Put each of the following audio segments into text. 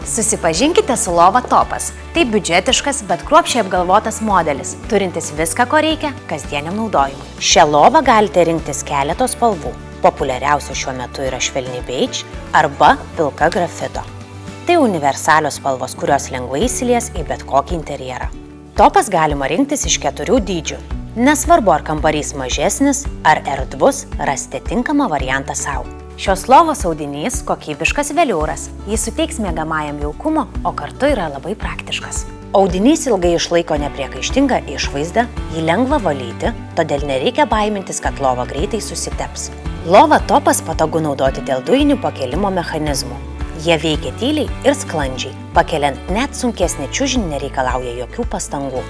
Susipažinkite su lova topas. Tai biudžetiškas, bet kruopščiai apgalvotas modelis, turintis viską, ko reikia kasdieniam naudojimui. Šią lovą galite rinktis keletos spalvų. Populiariausia šiuo metu yra švelni beige arba pilka grafito. Tai universalios spalvos, kurios lengvai įsilies į bet kokį interjerą. Topas galima rinktis iš 4 dydžių. Nesvarbu, ar kambarys mažesnis ar erdvus, rasite tinkamą variantą savo. Šios lovos audinys kokybiškas veliūras. Jis suteiks miegamajam jaukumo, o kartu yra labai praktiškas. Audinys ilgai išlaiko nepriekaištingą išvaizdą, jį lengva valyti, todėl nereikia baimintis, kad lova greitai susiteps. Lova topas patogu naudoti dėl dujinių pakėlimo mechanizmų. Jie veikia tyliai ir sklandžiai. Pakeliant net sunkesnį čiužinį nereikalauja jokių pastangų.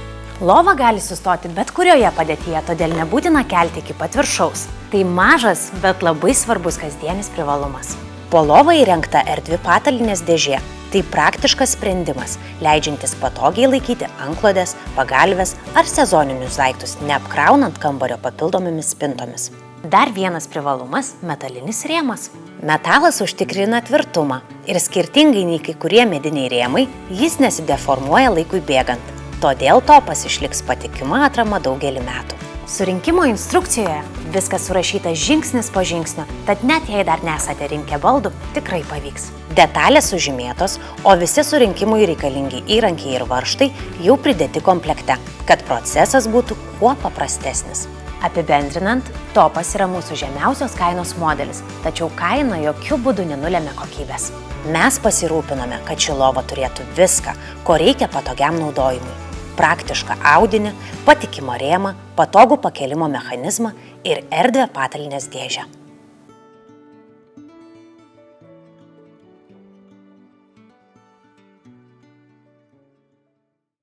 Lova gali sustoti bet kurioje padėtyje, todėl nebūtina kelti iki pat viršaus. Tai mažas, bet labai svarbus kasdienis privalumas. Po lova įrengta erdvi patalynės dėžė. Tai praktiškas sprendimas, leidžiantis patogiai laikyti antklodes, pagalves ar sezoninius daiktus, neapkraunant kambario papildomomis spintomis. Dar vienas privalumas – metalinis rėmas. Metalas užtikrina tvirtumą ir skirtingai nei kai kurie mediniai rėmai, jis nesideformuoja laikui bėgant. Todėl topas išliks patikima atrama daugelį metų. Surinkimo instrukcijoje viskas surašyta žingsnis po žingsnio, tad net jei dar nesate rinkę baldų, tikrai pavyks. Detalės sužymėtos, o visi surinkimui reikalingi įrankiai ir varžtai jau pridėti komplekte, kad procesas būtų kuo paprastesnis. Apibendrinant, topas yra mūsų žemiausios kainos modelis, tačiau kaina jokių būdų nenulemia kokybės. Mes pasirūpinome, kad ši lova turėtų viską, ko reikia patogiam naudojimui. Praktišką audinį, patikimą rėmą, patogų pakėlimo mechanizmą ir erdvę patalynės dėžę.